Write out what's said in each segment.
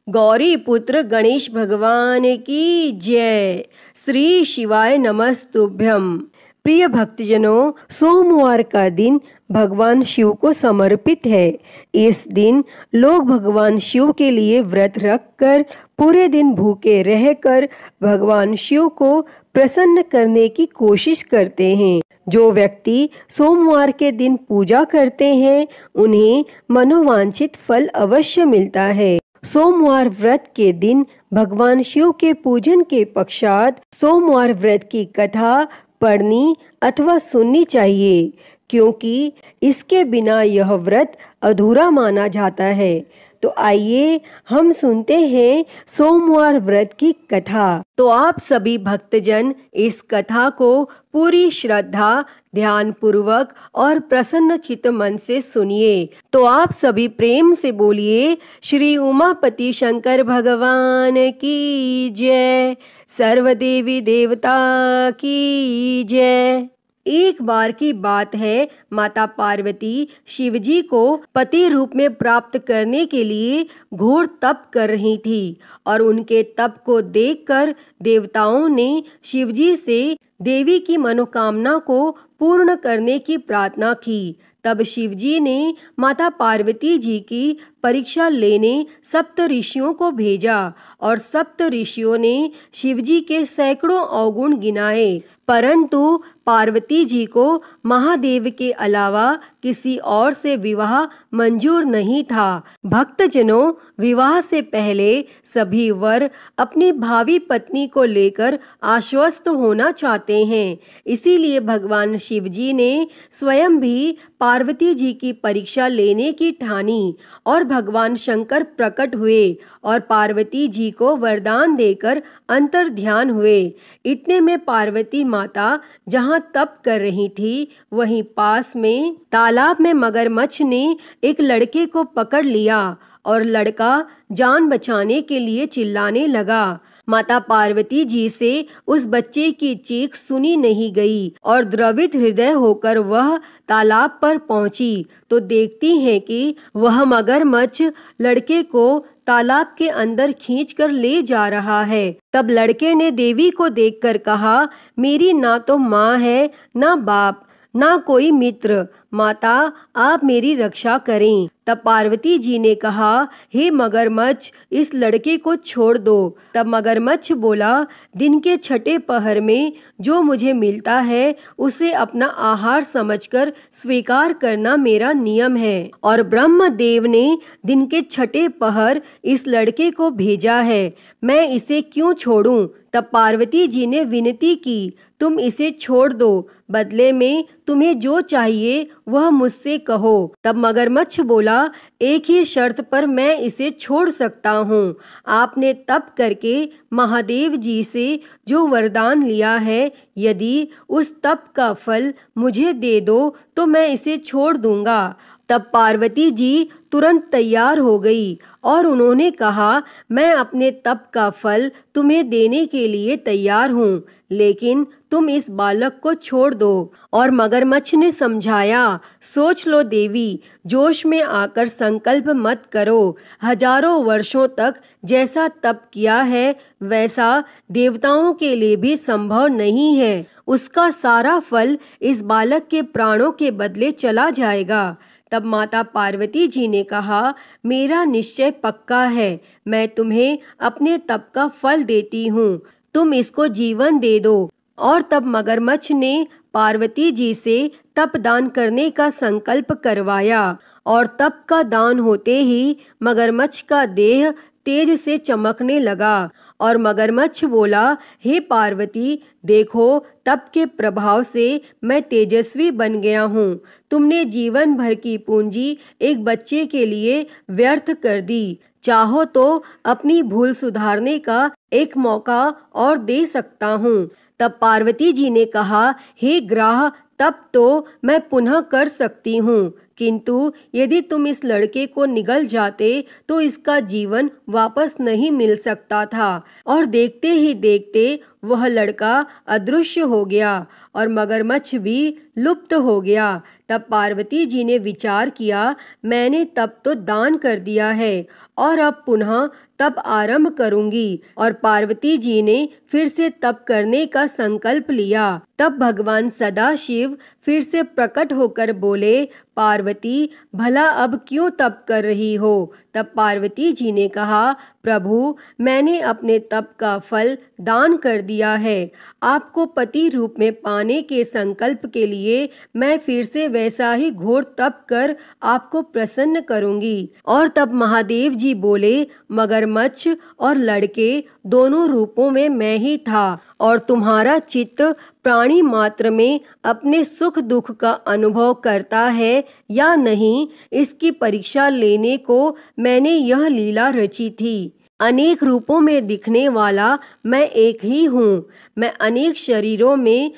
गौरी पुत्र गणेश भगवान की जय। श्री शिवाय नमस्तुभ्यम। प्रिय भक्तजनों, सोमवार का दिन भगवान शिव को समर्पित है। इस दिन लोग भगवान शिव के लिए व्रत रखकर पूरे दिन भूखे रहकर भगवान शिव को प्रसन्न करने की कोशिश करते हैं। जो व्यक्ति सोमवार के दिन पूजा करते हैं उन्हें मनोवांछित फल अवश्य मिलता है। सोमवार व्रत के दिन भगवान शिव के पूजन के पश्चात सोमवार व्रत की कथा पढ़नी अथवा सुननी चाहिए, क्योंकि इसके बिना यह व्रत अधूरा माना जाता है। तो आइए हम सुनते हैं सोमवार व्रत की कथा। तो आप सभी भक्तजन इस कथा को पूरी श्रद्धा, ध्यान पूर्वक और प्रसन्न चित्त मन से सुनिए। तो आप सभी प्रेम से बोलिए, श्री उमापति शंकर भगवान की जय, सर्वदेवी देवता की जय। एक बार की बात है, माता पार्वती शिवजी को पति रूप में प्राप्त करने के लिए घोर तप कर रही थी और उनके तप को देखकर देवताओं ने शिवजी से देवी की मनोकामना को पूर्ण करने की प्रार्थना की। तब शिवजी ने माता पार्वती जी की परीक्षा लेने सप्त ऋषियों को भेजा और सप्त ऋषियों ने शिवजी के सैकड़ों अवगुण गिनाए, परंतु पार्वती जी को महादेव के अलावा किसी और से विवाह मंजूर नहीं था। भक्तजनों, विवाह से पहले सभी वर अपनी भावी पत्नी को लेकर आश्वस्त होना चाहते हैं। इसीलिए भगवान शिवजी ने स्वयं भी पार्वती जी की परीक्षा लेने की ठानी और भगवान शंकर प्रकट हुए और पार्वती जी को वरदान देकर अंतर ध्यान हुए। इतने में पार्वती माता जहाँ तप कर रही थी, वहीं पास में तालाब में मगरमच्छ ने एक लड़के को पकड़ लिया और लड़का जान बचाने के लिए चिल्लाने लगा। माता पार्वती जी से उस बच्चे की चीख सुनी नहीं गई और द्रवित हृदय होकर वह तालाब पर पहुंची तो देखती है कि वह मगरमच्छ लड़के को तालाब के अंदर खींचकर ले जा रहा है। तब लड़के ने देवी को देखकर कहा, मेरी ना तो माँ है, ना बाप, ना कोई मित्र, माता आप मेरी रक्षा करें। तब पार्वती जी ने कहा, हे मगरमच्छ, इस लड़के को छोड़ दो। तब मगरमच्छ बोला, दिन के छठे पहर में जो मुझे मिलता है उसे अपना आहार समझकर स्वीकार करना मेरा नियम है और ब्रह्मदेव ने दिन के छठे पहर इस लड़के को भेजा है, मैं इसे क्यों छोड़ूं? तब पार्वती जी ने विनती की, तुम इसे छोड़ दो, बदले में तुम्हें जो चाहिए वह मुझसे कहो। तब मगरमच्छ बोला, एक ही शर्त पर मैं इसे छोड़ सकता हूँ। आपने तप करके महादेव जी से जो वरदान लिया है, यदि उस तप का फल मुझे दे दो तो मैं इसे छोड़ दूंगा। तब पार्वती जी तुरंत तैयार हो गई और उन्होंने कहा, मैं अपने तप का फल तुम्हें देने के लिए तैयार हूँ, लेकिन तुम इस बालक को छोड़ दो। और मगरमच्छ ने समझाया, सोच लो देवी, जोश में आकर संकल्प मत करो। हजारों वर्षों तक जैसा तप किया है वैसा देवताओं के लिए भी संभव नहीं है। उसका सारा फल इस बालक के प्राणों के बदले चला जाएगा। तब माता पार्वती जी ने कहा, मेरा निश्चय पक्का है, मैं तुम्हें अपने तप का फल देती हूँ, तुम इसको जीवन दे दो। और तब मगरमच्छ ने पार्वती जी से तप दान करने का संकल्प करवाया और तप का दान होते ही मगरमच्छ का देह तेज से चमकने लगा और मगरमच्छ बोला, हे पार्वती, देखो तप के प्रभाव से मैं तेजस्वी बन गया हूँ। तुमने जीवन भर की पूंजी एक बच्चे के लिए व्यर्थ कर दी। चाहो तो अपनी भूल सुधारने का एक मौका और दे सकता हूँ। तब पार्वती जी ने कहा, हे ग्राह, तब तो मैं पुनः कर सकती हूँ, किंतु यदि तुम इस लड़के को निगल जाते तो इसका जीवन वापस नहीं मिल सकता था। और देखते ही देखते वह लड़का अदृश्य हो गया और मगरमच्छ भी लुप्त हो गया। तब पार्वती जी ने विचार किया, मैंने तब तो दान कर दिया है और अब पुनः तप आरंभ करूंगी। और पार्वती जी ने फिर से तप करने का संकल्प लिया। तब भगवान सदाशिव फिर से प्रकट होकर बोले, पार्वती भला अब क्यों तप कर रही हो? तब पार्वती जी ने कहा, प्रभु मैंने अपने तप का फल दान कर दिया है। आपको पति रूप में पाने के संकल्प के लिए मैं फिर से वैसा ही घोर तप कर आपको प्रसन्न करूंगी। और तब महादेव जी बोले, मगरमच्छ और लड़के दोनों रूपों में मैं ही था और तुम्हारा चित्त प्राणी मात्र में अपने सुख दुख का अनुभव करता है या नहीं, इसकी परीक्षा लेने को मैंने यह लीला रची थी। अनेक रूपों में दिखने वाला मैं एक ही हूँ। मैं अनेक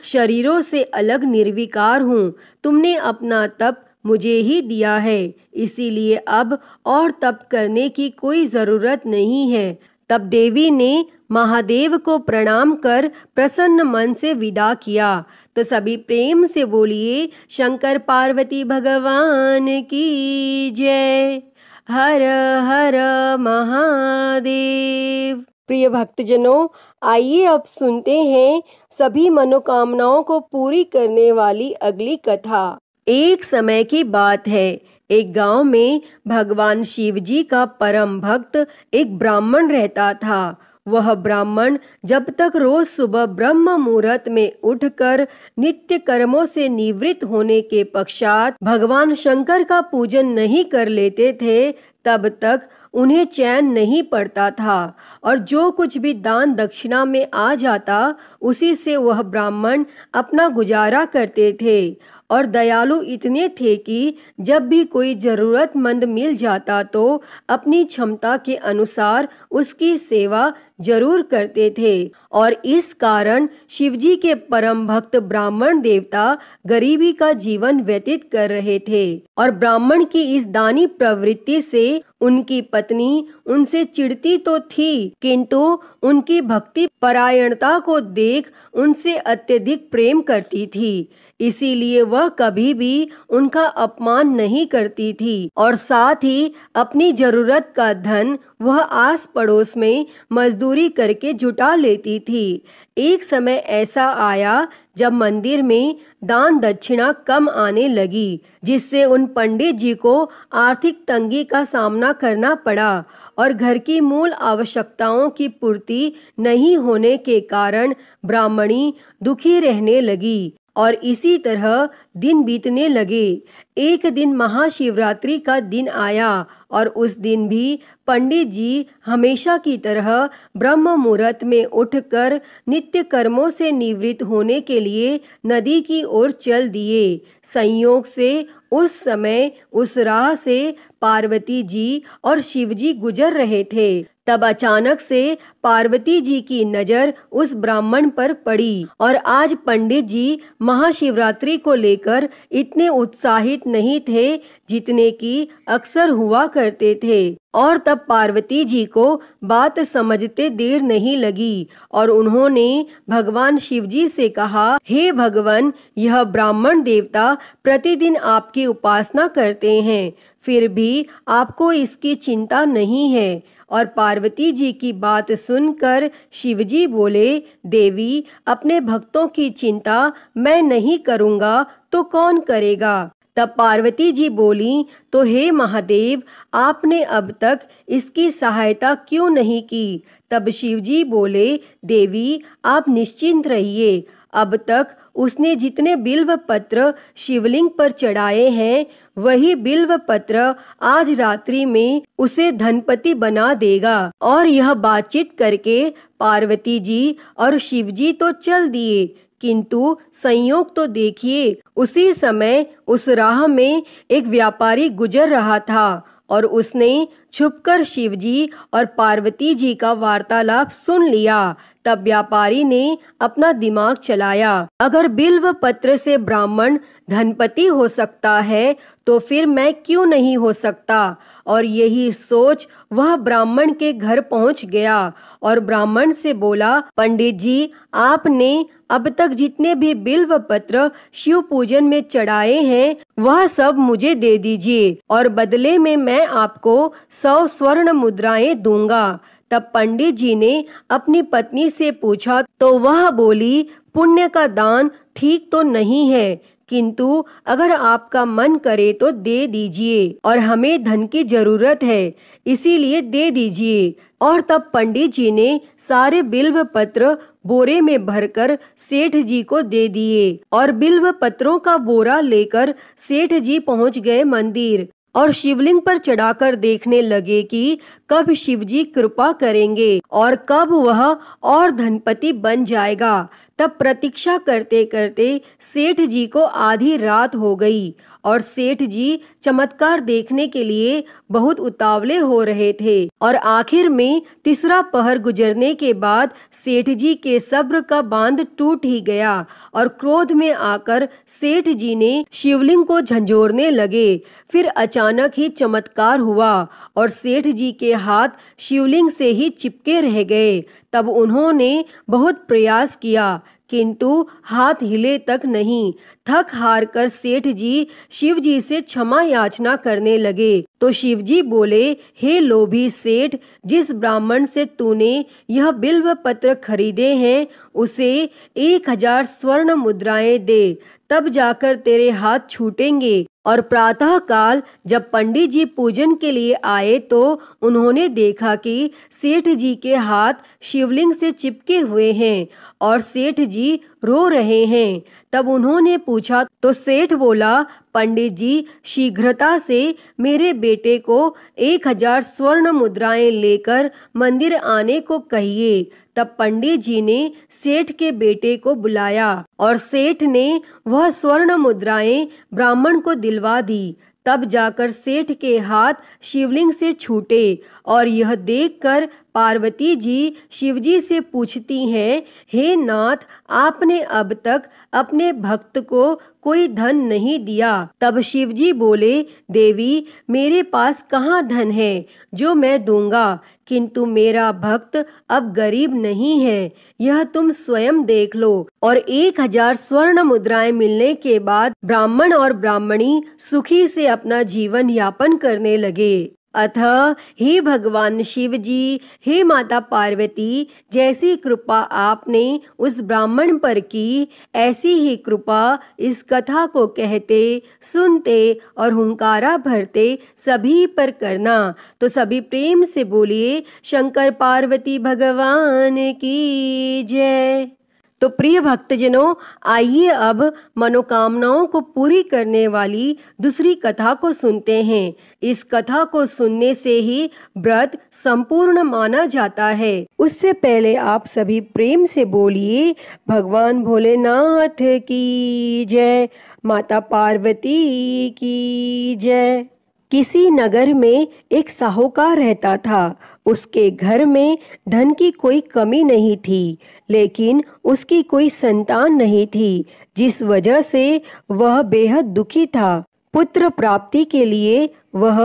शरीरों से अलग निर्विकार हूँ। तुमने अपना तप मुझे ही दिया है, इसीलिए अब और तप करने की कोई जरूरत नहीं है। तब देवी ने महादेव को प्रणाम कर प्रसन्न मन से विदा किया। तो सभी प्रेम से बोलिए, शंकर पार्वती भगवान की जय। हर हर महादेव। प्रिय भक्तजनों, आइए अब सुनते हैं सभी मनोकामनाओं को पूरी करने वाली अगली कथा। एक समय की बात है, एक गांव में भगवान शिव जी का परम भक्त एक ब्राह्मण रहता था। वह ब्राह्मण जब तक रोज सुबह ब्रह्म मुहूर्त में उठकर नित्य कर्मों से निवृत्त होने के पश्चात भगवान शंकर का पूजन नहीं कर लेते थे, तब तक उन्हें चैन नहीं पड़ता था। और जो कुछ भी दान दक्षिणा में आ जाता, उसी से वह ब्राह्मण अपना गुजारा करते थे। और दयालु इतने थे कि जब भी कोई जरूरतमंद मिल जाता तो अपनी क्षमता के अनुसार उसकी सेवा जरूर करते थे। और इस कारण शिवजी के परम भक्त ब्राह्मण देवता गरीबी का जीवन व्यतीत कर रहे थे। और ब्राह्मण की इस दानी प्रवृत्ति से उनकी पत्नी उनसे चिढ़ती तो थी, किंतु उनकी भक्ति परायणता को देख उनसे अत्यधिक प्रेम करती थी। इसीलिए वह कभी भी उनका अपमान नहीं करती थी। और साथ ही अपनी जरूरत का धन वह आस पड़ोस में मजदूरी करके जुटा लेती थी। एक समय ऐसा आया जब मंदिर में दान दक्षिणा कम आने लगी, जिससे उन पंडित जी को आर्थिक तंगी का सामना करना पड़ा। और घर की मूल आवश्यकताओं की पूर्ति नहीं होने के कारण ब्राह्मणी दुखी रहने लगी। और इसी तरह दिन बीतने लगे। एक दिन महाशिवरात्रि का दिन आया और उस दिन भी पंडित जी हमेशा की तरह ब्रह्म मुहूर्त में उठकर नित्य कर्मों से निवृत्त होने के लिए नदी की ओर चल दिए। संयोग से उस समय उस राह से पार्वती जी और शिव जी गुजर रहे थे। तब अचानक से पार्वती जी की नजर उस ब्राह्मण पर पड़ी। और आज पंडित जी महाशिवरात्रि को लेकर इतने उत्साहित नहीं थे जितने कि अक्सर हुआ करते थे। और तब पार्वती जी को बात समझते देर नहीं लगी और उन्होंने भगवान शिव जी से कहा, हे भगवान, यह ब्राह्मण देवता प्रतिदिन आपकी उपासना करते हैं, फिर भी आपको इसकी चिंता नहीं है। और पार्वती जी की बात सुनकर शिवजी बोले, देवी, अपने भक्तों की चिंता मैं नहीं करूँगा तो कौन करेगा? तब पार्वती जी बोली, तो हे महादेव, आपने अब तक इसकी सहायता क्यों नहीं की? तब शिवजी बोले, देवी, आप निश्चिंत रहिए। अब तक उसने जितने बिल्व पत्र शिवलिंग पर चढ़ाए हैं, वही बिल्व पत्र आज रात्रि में उसे धनपति बना देगा। और यह बातचीत करके पार्वती जी और शिवजी तो चल दिए, किंतु संयोग तो देखिए, उसी समय उस राह में एक व्यापारी गुजर रहा था और उसने छुपकर शिवजी और पार्वती जी का वार्तालाप सुन लिया। तब व्यापारी ने अपना दिमाग चलाया, अगर बिल्व पत्र से ब्राह्मण धनपति हो सकता है तो फिर मैं क्यों नहीं हो सकता। और यही सोच वह ब्राह्मण के घर पहुंच गया और ब्राह्मण से बोला, पंडित जी, आपने अब तक जितने भी बिल्व पत्र शिव पूजन में चढ़ाए हैं वह सब मुझे दे दीजिए और बदले में मैं आपको 100 स्वर्ण मुद्राएं दूंगा। तब पंडित जी ने अपनी पत्नी से पूछा तो वह बोली, पुण्य का दान ठीक तो नहीं है, किंतु अगर आपका मन करे तो दे दीजिए और हमें धन की जरूरत है, इसीलिए दे दीजिए। और तब पंडित जी ने सारे बिल्व पत्र बोरे में भरकर सेठ जी को दे दिए और बिल्व पत्रों का बोरा लेकर सेठ जी पहुंच गए मंदिर और शिवलिंग पर चढ़ाकर देखने लगे कि कब शिवजी कृपा करेंगे और कब वह और धनपति बन जाएगा। तब प्रतीक्षा करते करते सेठ जी को आधी रात हो गई और सेठ जी चमत्कार देखने के लिए बहुत उतावले हो रहे थे और आखिर में तीसरा पहर गुजरने के बाद सेठ जी के सब्र का बांध टूट ही गया और क्रोध में आकर सेठ जी ने शिवलिंग को झंझोरने लगे। फिर अचानक ही चमत्कार हुआ और सेठ जी के हाथ शिवलिंग से ही चिपके रह गए। तब उन्होंने बहुत प्रयास किया किंतु हाथ हिले तक नहीं। थक हार कर सेठ जी शिव जी से क्षमा याचना करने लगे तो शिव जी बोले, हे लोभी सेठ, जिस ब्राह्मण से तूने यह बिल्व पत्र खरीदे हैं उसे 1000 स्वर्ण मुद्राएं दे, तब जाकर तेरे हाथ छूटेंगे। और प्रातः काल जब पंडित जी पूजन के लिए आए तो उन्होंने देखा कि सेठ जी के हाथ शिवलिंग से चिपके हुए हैं और सेठ जी रो रहे हैं। तब उन्होंने पूछा तो सेठ बोला, पंडित जी, शीघ्रता से मेरे बेटे को 1000 स्वर्ण मुद्राएं लेकर मंदिर आने को कहिए। तब पंडित जी ने सेठ के बेटे को बुलाया और सेठ ने वह स्वर्ण मुद्राएं ब्राह्मण को दिलवा दी। तब जाकर सेठ के हाथ शिवलिंग से छूटे और यह देखकर पार्वती जी शिवजी से पूछती हैं, हे नाथ, आपने अब तक अपने भक्त को कोई धन नहीं दिया। तब शिवजी बोले, देवी, मेरे पास कहाँ धन है जो मैं दूंगा, किंतु मेरा भक्त अब गरीब नहीं है, यह तुम स्वयं देख लो। और 1000 स्वर्ण मुद्राएं मिलने के बाद ब्राह्मण और ब्राह्मणी सुखी से अपना जीवन यापन करने लगे। अतः हे भगवान शिव जी, हे माता पार्वती, जैसी कृपा आपने उस ब्राह्मण पर की, ऐसी ही कृपा इस कथा को कहते, सुनते और हुंकारा भरते सभी पर करना। तो सभी प्रेम से बोलिए, शंकर पार्वती भगवान की जय। तो प्रिय भक्तजनों, आइए अब मनोकामनाओं को पूरी करने वाली दूसरी कथा को सुनते हैं। इस कथा को सुनने से ही व्रत संपूर्ण माना जाता है। उससे पहले आप सभी प्रेम से बोलिए, भगवान भोलेनाथ की जय, माता पार्वती की जय। किसी नगर में एक साहूकार रहता था। उसके घर में धन की कोई कमी नहीं थी, लेकिन उसकी कोई संतान नहीं थी, जिस वजह से वह बेहद दुखी था। पुत्र प्राप्ति के लिए वह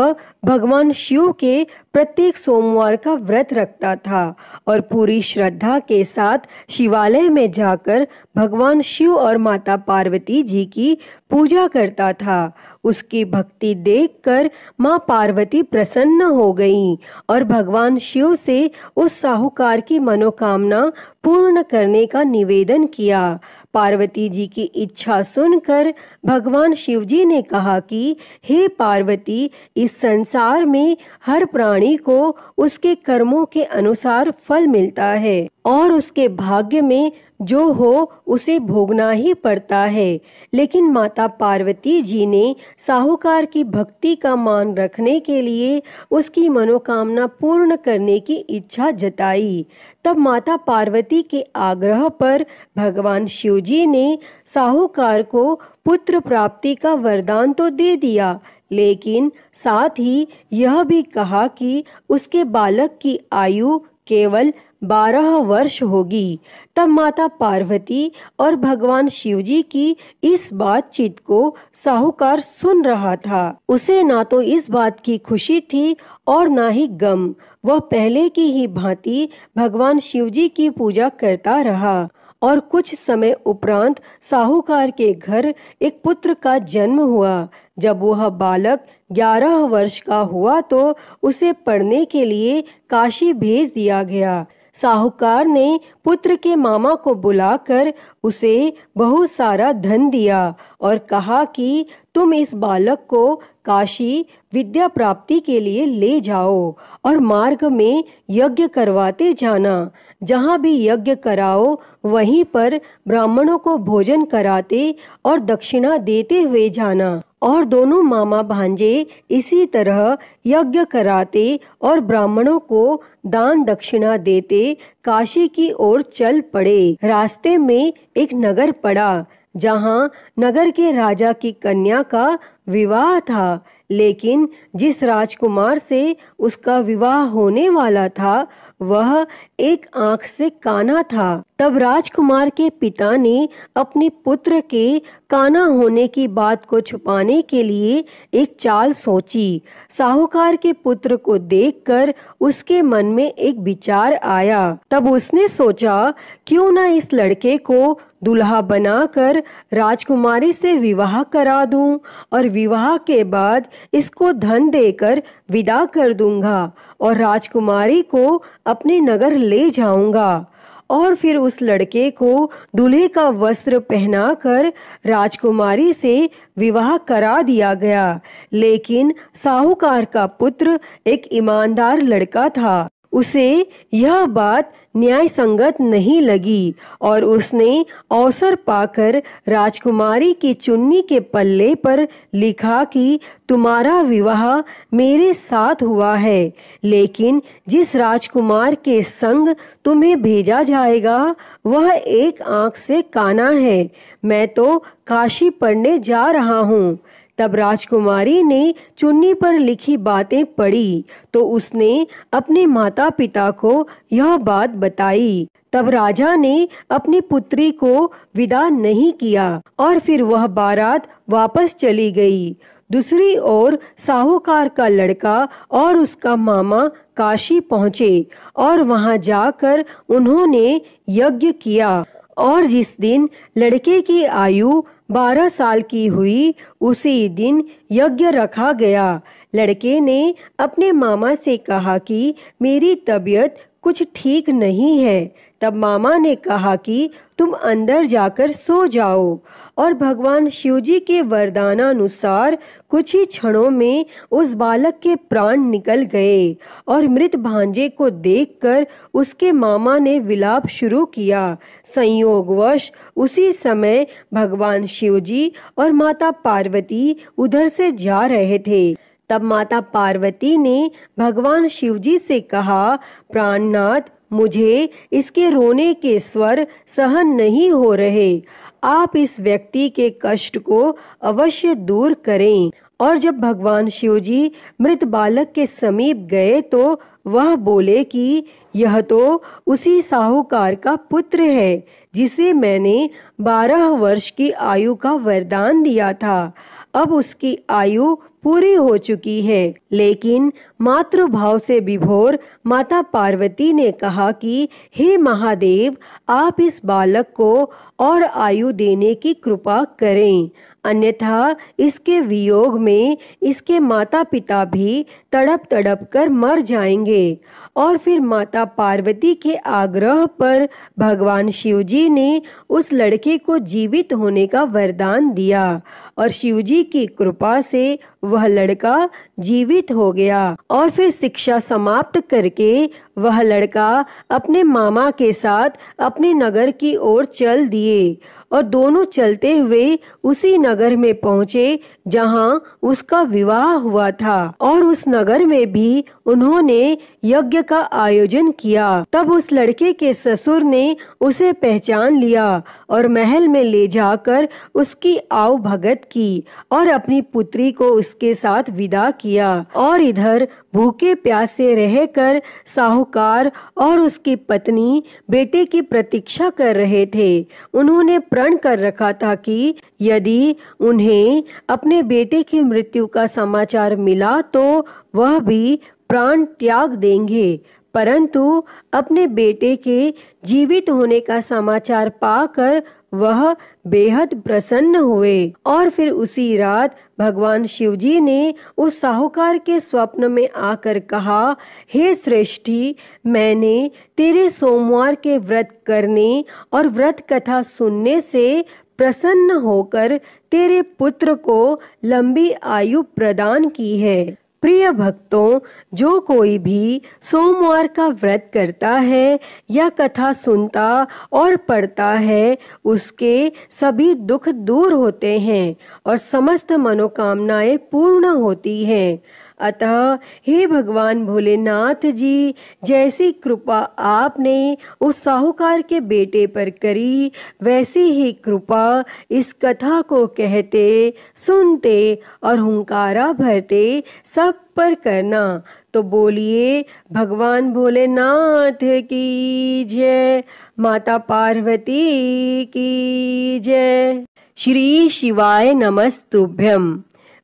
भगवान शिव के प्रत्येक सोमवार का व्रत रखता था और पूरी श्रद्धा के साथ शिवालय में जाकर भगवान शिव और माता पार्वती जी की पूजा करता था। उसकी भक्ति देखकर माँ पार्वती प्रसन्न हो गईं और भगवान शिव से उस साहूकार की मनोकामना पूर्ण करने का निवेदन किया। पार्वती जी की इच्छा सुनकर भगवान शिव जी ने कहा कि हे पार्वती, इस संसार में हर प्राणी को उसके कर्मों के अनुसार फल मिलता है और उसके भाग्य में जो हो उसे भोगना ही पड़ता है। लेकिन माता पार्वती जी ने साहूकार की भक्ति का मान रखने के लिए उसकी मनोकामना पूर्ण करने की इच्छा जताई। तब माता पार्वती के आग्रह पर भगवान शिव जी ने साहूकार को पुत्र प्राप्ति का वरदान तो दे दिया, लेकिन साथ ही यह भी कहा कि उसके बालक की आयु केवल 12 वर्ष होगी। तब माता पार्वती और भगवान शिवजी की इस बातचीत को साहूकार सुन रहा था। उसे ना तो इस बात की खुशी थी और ना ही गम। वह पहले की ही भांति भगवान शिवजी की पूजा करता रहा और कुछ समय उपरांत साहूकार के घर एक पुत्र का जन्म हुआ। जब वह बालक 11 वर्ष का हुआ तो उसे पढ़ने के लिए काशी भेज दिया गया। साहूकार ने पुत्र के मामा को बुलाकर उसे बहुत सारा धन दिया और कहा कि तुम इस बालक को काशी विद्या प्राप्ति के लिए ले जाओ और मार्ग में यज्ञ करवाते जाना। जहाँ भी यज्ञ कराओ वहीं पर ब्राह्मणों को भोजन कराते और दक्षिणा देते हुए जाना। और दोनों मामा भांजे इसी तरह यज्ञ कराते और ब्राह्मणों को दान दक्षिणा देते काशी की ओर चल पड़े। रास्ते में एक नगर पड़ा जहाँ नगर के राजा की कन्या का विवाह था, लेकिन जिस राजकुमार से उसका विवाह होने वाला था वह एक आंख से काना था। तब राजकुमार के पिता ने अपने पुत्र के काना होने की बात को छुपाने के लिए एक चाल सोची। साहूकार के पुत्र को देखकर उसके मन में एक विचार आया। तब उसने सोचा क्यों ना इस लड़के को दुल्हा बनाकर राजकुमारी से विवाह करा दूं और विवाह के बाद इसको धन देकर विदा कर दूंगा और राजकुमारी को अपने नगर ले जाऊंगा। और फिर उस लड़के को दूल्हे का वस्त्र पहनाकर राजकुमारी से विवाह करा दिया गया। लेकिन साहूकार का पुत्र एक ईमानदार लड़का था। उसे यह बात न्याय संगत नहीं लगी और उसने अवसर पाकर राजकुमारी की चुन्नी के पल्ले पर लिखा कि तुम्हारा विवाह मेरे साथ हुआ है, लेकिन जिस राजकुमार के संग तुम्हें भेजा जाएगा वह एक आंख से काना है। मैं तो काशी पढ़ने जा रहा हूँ। तब राजकुमारी ने चुन्नी पर लिखी बातें पढ़ी तो उसने अपने माता पिता को यह बात बताई। तब राजा ने अपनी पुत्री को विदा नहीं किया और फिर वह बारात वापस चली गई। दूसरी ओर साहूकार का लड़का और उसका मामा काशी पहुँचे और वहां जाकर उन्होंने यज्ञ किया और जिस दिन लड़के की आयु 12 साल की हुई उसी दिन यज्ञ रखा गया। लड़के ने अपने मामा से कहा कि मेरी तबीयत कुछ ठीक नहीं है। तब मामा ने कहा कि तुम अंदर जाकर सो जाओ और भगवान शिवजी के वरदानानुसार कुछ ही क्षणों में उस बालक के प्राण निकल गए और मृत भांजे को देखकर उसके मामा ने विलाप शुरू किया। संयोगवश उसी समय भगवान शिवजी और माता पार्वती उधर से जा रहे थे। तब माता पार्वती ने भगवान शिवजी से कहा, प्राणनाथ, मुझे इसके रोने के स्वर सहन नहीं हो रहे। आप इस व्यक्ति के कष्ट को अवश्य दूर करें। और जब भगवान शिवजी मृत बालक के समीप गए तो वह बोले कि यह तो उसी साहूकार का पुत्र है जिसे मैंने 12 वर्ष की आयु का वरदान दिया था। अब उसकी आयु पूरी हो चुकी है। लेकिन मातृभाव से विभोर माता पार्वती ने कहा कि हे महादेव, आप इस बालक को और आयु देने की कृपा करें, अन्यथा इसके वियोग में इसके माता पिता भी तड़प तड़प कर मर जाएंगे। और फिर माता पार्वती के आग्रह पर भगवान शिवजी ने उस लड़के को जीवित होने का वरदान दिया और शिवजी की कृपा से वह लड़का जीवित हो गया। और फिर शिक्षा समाप्त करके वह लड़का अपने मामा के साथ अपने नगर की ओर चल दिए और दोनों चलते हुए उसी नगर में पहुँचे जहाँ उसका विवाह हुआ था। और उस नगर में भी उन्होंने यज्ञ का आयोजन किया। तब उस लड़के के ससुर ने उसे पहचान लिया और महल में ले जाकर उसकी आव भगत की और अपनी पुत्री को उसके साथ विदा किया। और इधर भूखे प्यासे रहकर साहूकार और उसकी पत्नी बेटे की प्रतीक्षा कर रहे थे। उन्होंने प्रण कर रखा था कि यदि उन्हें अपने बेटे की मृत्यु का समाचार मिला तो वह भी प्राण त्याग देंगे। परंतु अपने बेटे के जीवित होने का समाचार पाकर वह बेहद प्रसन्न हुए। और फिर उसी रात भगवान शिवजी ने उस साहूकार के स्वप्न में आकर कहा, हे श्रेष्ठी, मैंने तेरे सोमवार के व्रत करने और व्रत कथा सुनने से प्रसन्न होकर तेरे पुत्र को लंबी आयु प्रदान की है। प्रिय भक्तों, जो कोई भी सोमवार का व्रत करता है या कथा सुनता और पढ़ता है, उसके सभी दुख दूर होते हैं और समस्त मनोकामनाएं पूर्ण होती हैं। अतः हे भगवान भोलेनाथ जी, जैसी कृपा आपने उस साहूकार के बेटे पर करी, वैसी ही कृपा इस कथा को कहते, सुनते और हुंकारा भरते सब पर करना। तो बोलिए भगवान भोलेनाथ की जय, माता पार्वती की जय। श्री शिवाय नमस्तुभ्यम।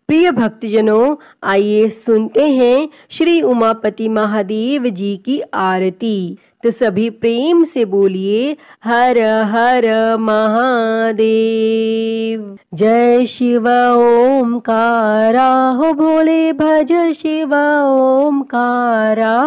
प्रिय भक्तजनों, आइए सुनते हैं श्री उमापति महादेव जी की आरती। तो सभी प्रेम से बोलिए हर हर महादेव। जय शिव ओमकारा, हो भोले भज शिव ओमकारा।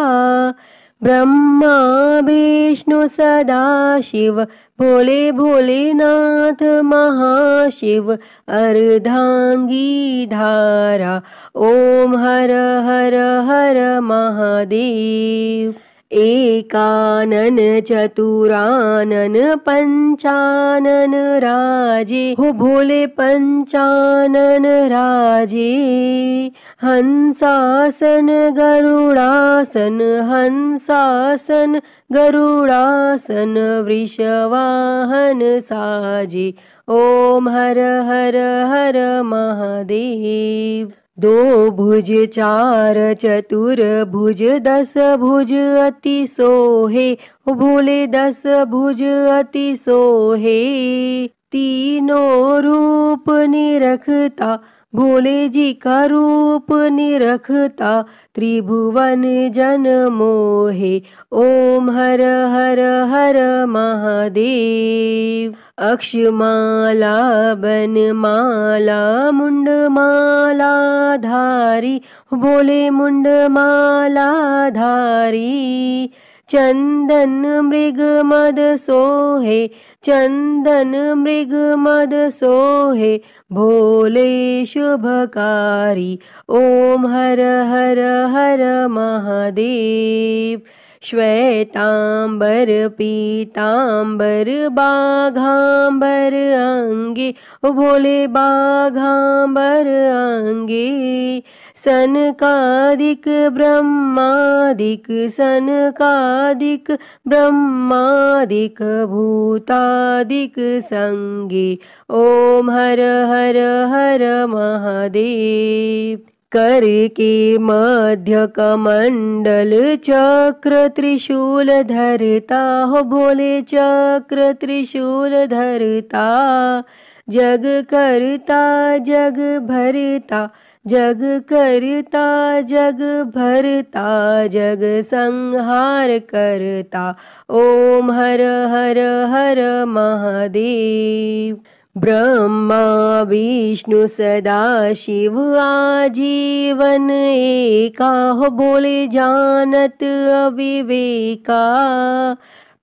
ब्रह्मा विष्णु सदा शिव, भोले भोलेनाथ महाशिव। अर्धांगी धारा, ओम हर हर हर महादेव। एकानन चतुरानन पंचानन राजे, हो भोले पंचानन राजे। हंसासन गरुड़ासन, हंसासन गरुड़ासन। वृषवाहन साजे, ओम हर हर हर महादेव। दो भुज चार चतुर भुज, दस भुज अति सोहे, हो भोले दस भुज अति सोहे। तीनों रूप निरखता, भोले जी का रूप निरखता। त्रिभुवन जन मोहे, ओम हर हर हर महादेव। अक्षमाला बनमाला मुंडमाला धारी, भोले मुंडमाला धारी। चंदन मृग मद सोहे, चंदन मृग मद सोहे। भोले शुभकारी, ओम हर हर हर महादेव। श्वेतांबर पीतांबर बाघांबर अंगे, ओ भोले बाघांबर अंगे। सनकादिक ब्रह्मादिक, सनकादिक ब्रह्मादिक। भूतादिक संगे, ओम हर हर हर महादेव। कर के मध्य कमंडल चक्र त्रिशूल धरता, हो भोले चक्र त्रिशूल धरता। जग करता जग भरता, जग करता जग भरता। जग संहार करता, ओम हर हर हर महादेव। ब्रह्मा विष्णु सदा शिव आजीवन एका, हो बोले जानत अविवेका।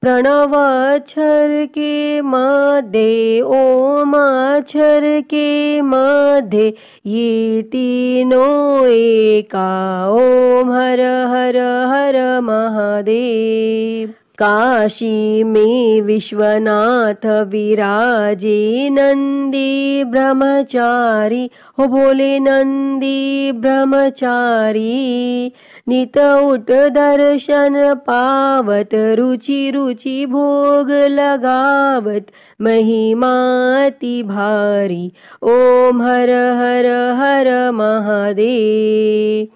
प्रणव अक्षर के मध्य, ओम अक्षर के मध्य। ये तीनों एका, ओम हर हर हर महादेव। काशी में विश्वनाथ विराजे नंदी ब्रह्मचारी, हो बोले नंदी ब्रह्मचारी। नित उठ दर्शन पावत, रुचि रुचि भोग लगावत, महिमाति भारी। ओम हर हर हर महादेव।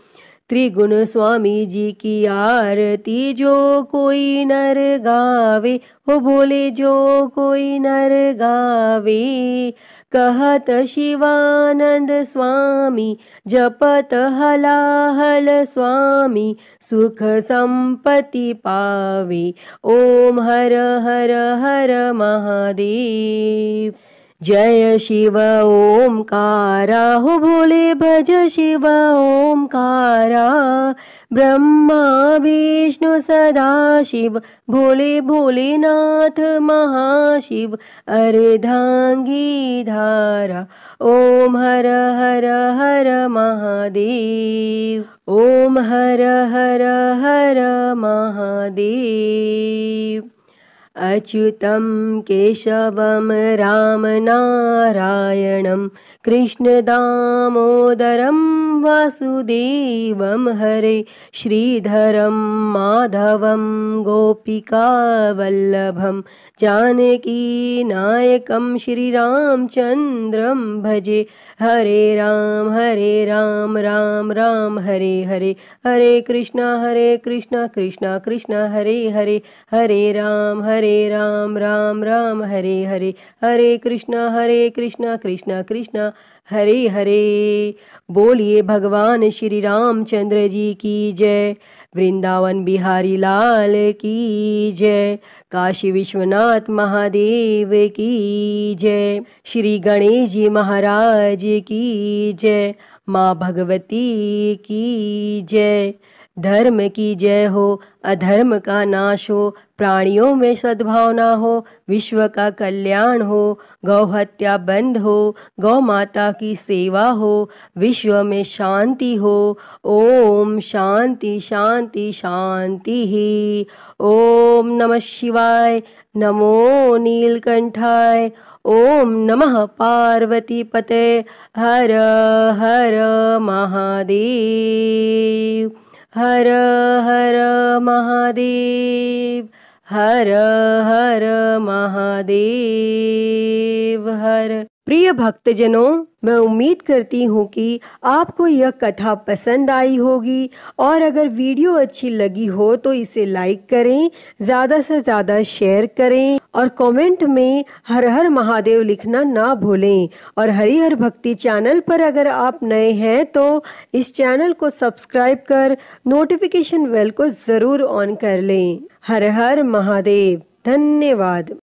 त्रिगुण स्वामी जी की आरती जो कोई नर गावे, हो बोले जो कोई नर गावे। कहत शिवानंद स्वामी, जपत हलाहल स्वामी, सुख संपत्ति पावे। ओम हर हर हर महादेव। जय शिव ओमकारा, हो भोले भज शिव ओमकारा। ब्रह्मा विष्णु सदा शिव, भोले भोलेनाथ महाशिव, अर्धांगी धारा। ओम हर हर हर महादेव। ओम हर हर हर महादेव। अच्युतं केशवं राम नारायणं, कृष्ण दामोदरं वासुदेवं हरे। श्रीधरं माधवं गोपिका वल्लभं, जानकी नायकं श्रीरामचन्द्रं भजे। हरे राम राम राम हरे हरे, हरे कृष्णा कृष्णा कृष्णा हरे हरे। हरे राम राम राम हरे हरे, हरे कृष्णा कृष्णा कृष्णा हरे हरे। बोलिए भगवान श्री रामचंद्र जी की जय। वृंदावन बिहारी लाल की जय। काशी विश्वनाथ महादेव की जय। श्री गणेश जी महाराज की जय। माँ भगवती की जय। धर्म की जय हो, अधर्म का नाश हो, प्राणियों में सद्भावना हो, विश्व का कल्याण हो, गौ हत्या बंद हो, गौ माता की सेवा हो, विश्व में शांति हो। ओम शांति शांति शांति ही। ओम नमः शिवाय, नमो नीलकंठाय। ओम नमः पार्वती पते, हर हर महादेव। हर हर महादेव, हर हर महादेव हर। प्रिय भक्तजनों, मैं उम्मीद करती हूँ कि आपको यह कथा पसंद आई होगी, और अगर वीडियो अच्छी लगी हो तो इसे लाइक करें, ज़्यादा से ज़्यादा शेयर करें, और कमेंट में हर हर महादेव लिखना ना भूलें। और हरिहर भक्ति चैनल पर अगर आप नए हैं तो इस चैनल को सब्सक्राइब कर नोटिफिकेशन बेल को ज़रूर ऑन कर लें। हर हर महादेव। धन्यवाद।